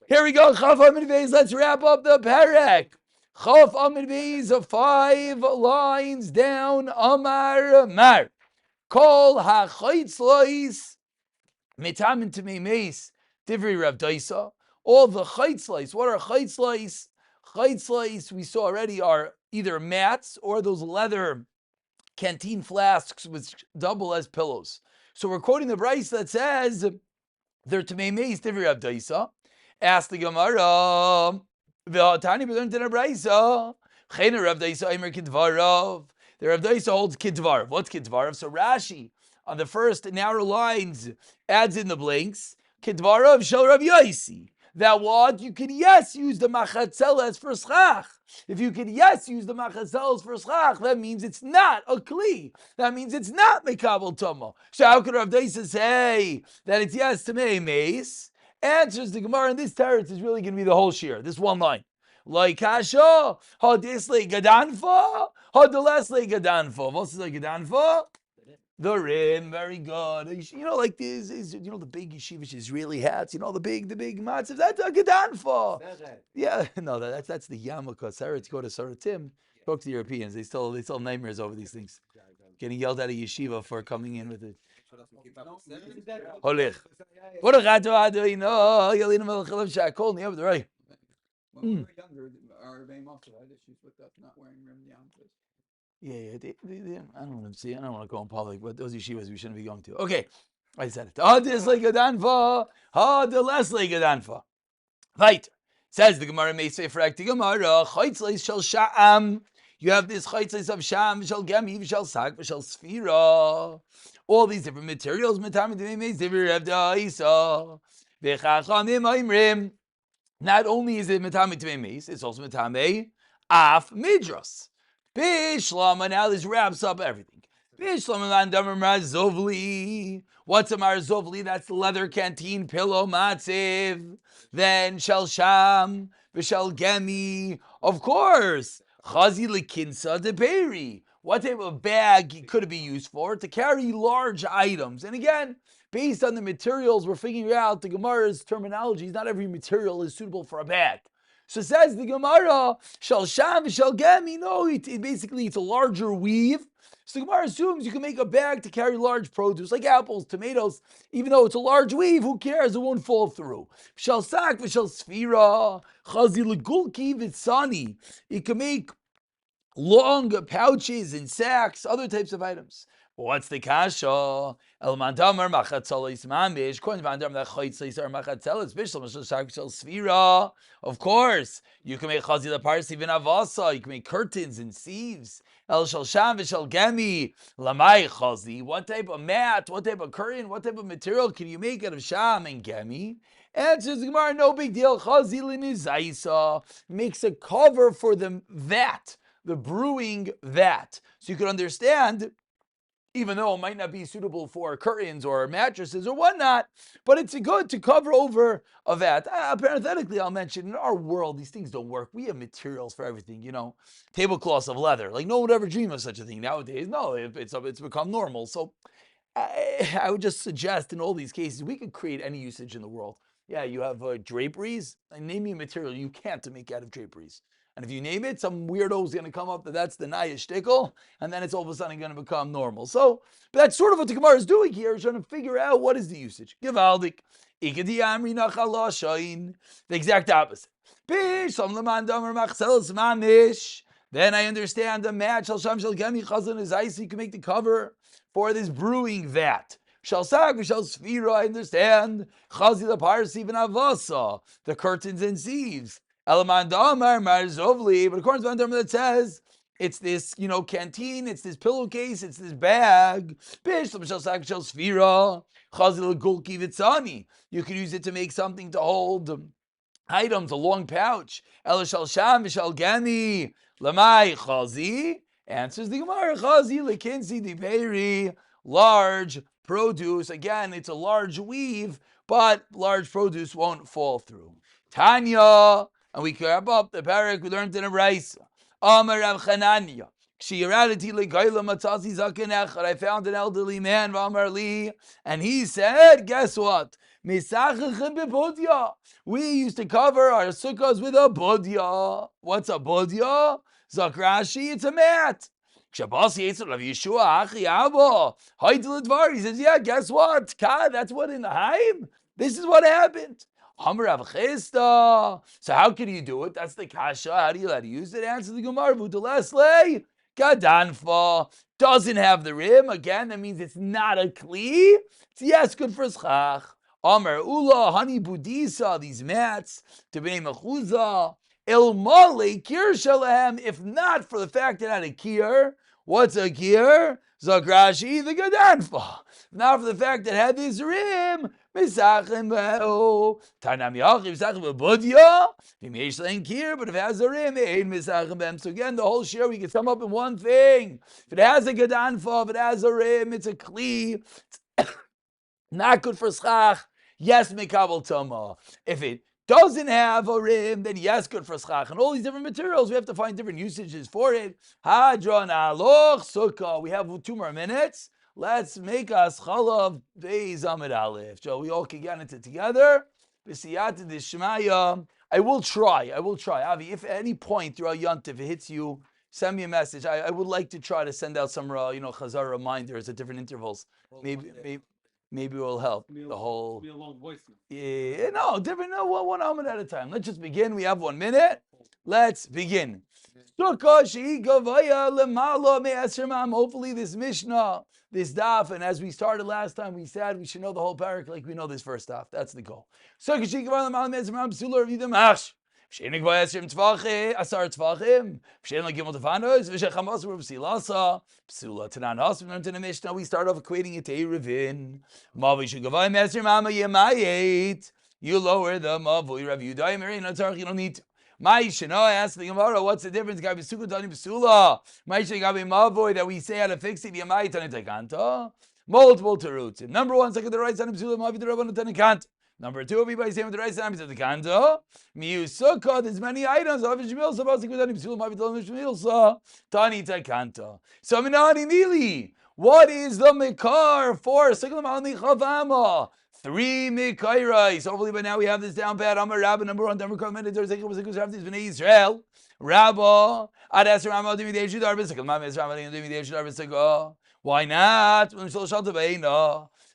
Here we go. Chaf Amid Beis. Let's wrap up the parak. Chaf Amid Beis, 5 lines down. Amar Mar. Kol ha-chaitzlois mitamin tamei meis divri Rav Daisa. All the chaitzlois. What are chaitzlois? Chaitzlois, we saw already, are either mats or those leather canteen flasks which double as pillows. So we're quoting the Bryce that says they're tamei meis divri Rav Daisa. Ask the Gemara. V'hatani b'learned in a Brysa. Chena Rav Daisa Eimer Kidvarav. The Rav Daisa holds Kidvarav. What's Kidvarav? So Rashi, on the first narrow lines, adds in the blanks. Kidvarav Shel Rav Yaisi. That what? You could, yes, use the machatzeles for schach. If you could, yes, use the machatzeles for schach, that means it's not a kli. That means it's not mekabel tomo. So how could Rav Daisa say that it's yes to meis? Answers the Gemara in this teretz is really going to be the whole shir. This one line. Like kasha, ha disle gadanfa, ha delesle gadanfa. What's like gadanfa? The rim, very good. You know, like this is, you know, the big yeshivish Israeli hats. You know, the big matzahs. That's a gadanfa. Yeah, no, that's the yarmulke. Sarat, go to Saratim. Talk to the Europeans. They still have nightmares over these things. Getting yelled at a yeshiva for coming in with it. Holich. What a gato adoino. Yalina melchalav shakol niyav the right. When we were younger, our main muscle had issues with us not wearing rim yarmulkes. Yeah. I don't want to see. I don't want to go in public, but those yeshivas we shouldn't be going to. Okay, I said it. Ha disle gadanfa. Ha delesle gadanfa. Right. Says the Gemara Meisei Frak the Gemara. Chaitzleis shel sha'am. You have this chaitzleis of sham, shel gemi, shel sak, shel sfira. All these different materials. Not only is it metame tmeis, it's also metame af midras. Bishlama. Now this wraps up everything. Bishlama mandamar marzovli. What's a marzovli? That's the leather canteen pillow matziv. Then shel sham v'shel gemi. Of course, chazi lekinsa de peri. What type of bag could it be used for? To carry large items. And again, based on the materials, we're figuring out the Gemara's terminologies. Not every material is suitable for a bag. So says the Gemara, shel sham shel gemi. No, basically it's a larger weave. So the Gemara assumes you can make a bag to carry large produce, like apples, tomatoes. Even though it's a large weave, who cares? It won't fall through. Shel sak v'shel sfira. Chazi legulki v'tzani. It can make long pouches and sacks, other types of items. What's the kasha? El mandamar machatzelis mamish. According to mandamar, that chaitzlis are machatzelis. Bishlam shel sfira. Of course, you can make chazi leparsi v'navasa. You can make curtains and sieves. El shel sham v'shel gemi lamai chazi. What type of mat? What type of curtain? What type of material can you make out of sham and gemi? Answers the Gemara, no big deal. Chazi l'nizaisa makes a cover for the vat. The brewing vat. So you can understand, even though it might not be suitable for curtains or mattresses or whatnot, but it's good to cover over a vat. Parenthetically, I'll mention, in our world, these things don't work. We have materials for everything, tablecloths of leather. Like, no one would ever dream of such a thing nowadays. No, it's become normal. So I would just suggest in all these cases, we could create any usage in the world. Yeah, you have draperies. Name me a material you can't to make out of draperies. And if you name it, some weirdo is going to come up that's the Naya shtickle, and then it's all of a sudden going to become normal. So, but that's sort of what the Gemara is doing here, is trying to figure out what is the usage. Givaldik. The exact opposite. Then I understand the match. You can make the cover for this brewing vat. I understand. The curtains and sieves. But according to Mandamar, that says it's this, canteen, it's this pillowcase, it's this bag. You can use it to make something to hold items, a long pouch. Answers the Gemara, large produce. Again, it's a large weave, but large produce won't fall through. Tanya. And we grab up the parak we learned in a Brisa. Amar Rav Chananya. I found an elderly man, and he said, guess what? Misachachim b'bodya. We used to cover our sukkahs with a bodya. What's a bodya? Zok Rashi, it's a mat. Shabasi Yisrael Rav Yeshua Achi Abba. He says, yeah, guess what? That's what in the Haim. This is what happened. Hamar Rav Chisda. So how can you do it? That's the kasha. How do you let use it? Answer the Gemara. V'udelesle Gadanfa doesn't have the rim. Again, that means it's not a kli. It's yes, good for schach. Amar Ula Hani Budisa. These mats to be mechuza. Il male kir shalahem. If not for the fact that it had a kir. What's a kir? Zakrashi the Gadanfa. Not for the fact that it had this rim. Misachim be'o. Tanam yachiv misachim be'budya. V'meish lein kir, but if it has a rim, ein misachim be'em. So again, the whole share we can sum up in one thing. If it has a Gadanfa, if it has a rim, it's a kli. Not good for schach. Yes, mikabel tama. If it doesn't have a rim, then yes, good for schach. And all these different materials, we have to find different usages for it. Hadron aloch sukkah. We have 2 more minutes. Let's make us chalav beis amid aleph. So we all can get into it together. B'siyata d'shmaya. I will try. Avi, if at any point throughout Yontif it hits you, send me a message. I would like to try to send out some Chazarah reminders at different intervals. Maybe it will help the whole. Be a long voice. Yeah, no, different. No, one moment at a time. Let's just begin. We have 1 minute. Let's begin. Hopefully, this Mishnah, this daf, and as we started last time, we said we should know the whole parak like we know this first daf. That's the goal. Pshein gvay esrim tvachim, asar tvachim. Pshein gimel tefanos, v'shechamos v'psilasa. Psula tanan hasim learned in the Mishnah. We start off equating it to Eruvin. Mavi shegavay esrim ama yemayit. You lower the mavui Rav Yudai Mary no tzarich. You don't need to. Ma'ishana asked the Gemara, what's the difference? Gabi sukkah tani psula. Ma'ishana gabi mavui that we say how to fix it. Yemayit tani tekanta. Multiple terutzim. Number 1, second the right side of psula. Mavi the rabban tani kanta. Number 2, everybody saying with the right side of the kanto. Miu sukkah, there's many items. Tani kanto. So minani mili. What is the mikar for? 3 mikairais. Hopefully by now we have this down pat. Amar Rabba, number 1, number commented there's Bnei Israel. Rabba, I'd ask Rama to be the Eshud Arba Sukkah. Mama is Rama to be the Eshud Arba Sukkah. Why not?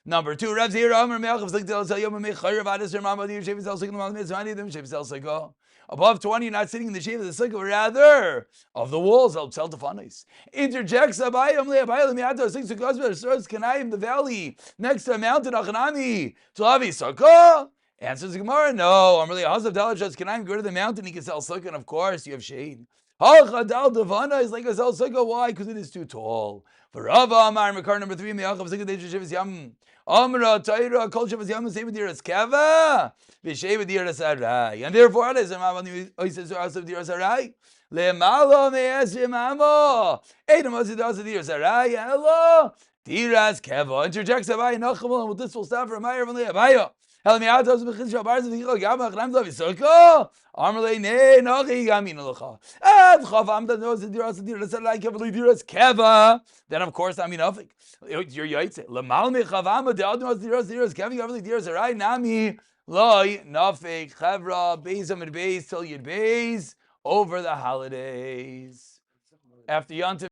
Number 2, Rav Zira Amar Me'achav Sukkah Tel Yom Me'chayr Vadas Rama to Yeshiv Tel Sukkah Malam Mitzvani Dem Yeshiv Tel Sukkah. Above 20, you're not sitting in the shade of the sukkah, rather of the walls. El Tel Tefanis. Interjects Abayim Le'abayim Le'ato 6 sukkahs Stars Kanayim, the valley next to a mountain Achanami. Tlavi Sukkah. Answers the Gemara, no. I'm really Hazav Dalachas Kanayim. Go to the mountain, he can sell sukkah, and of course you have shade. Halchadal Devana is like a sell sukkah. Why? Because it is too tall. For Rava Amar Makar number 3, Me'achav Sukkah Deja Shivas Yam. Amra Taira Kol Shivas Yam Save Diras Kava. V'Sheva Diras Arai. And therefore, it is a Mamani Oises Asav Diras Arai. Le'malo Me'esim Amo. Edom Oises Diras Arai. Hello. Diras Kava. Interjects Abai Nachamol. And with this will stop for Meir from Le'abayo. Hello, Miatos B'Chid Shabar Zvichol Gama Chnam Zav Yisoko. Amrle Ne Nachi Gamin Lecha. Ad Chavam that knows the Diras Arai Kava Diras Kava. Then of course I mean nothing. You're Yaitse. Lamal Mechavam the Ad knows Diras Kava Kava Diras Arai Nami Loi Nafik Chavra Beis Amid Beis till Yud Beis over the holidays. After Yontif.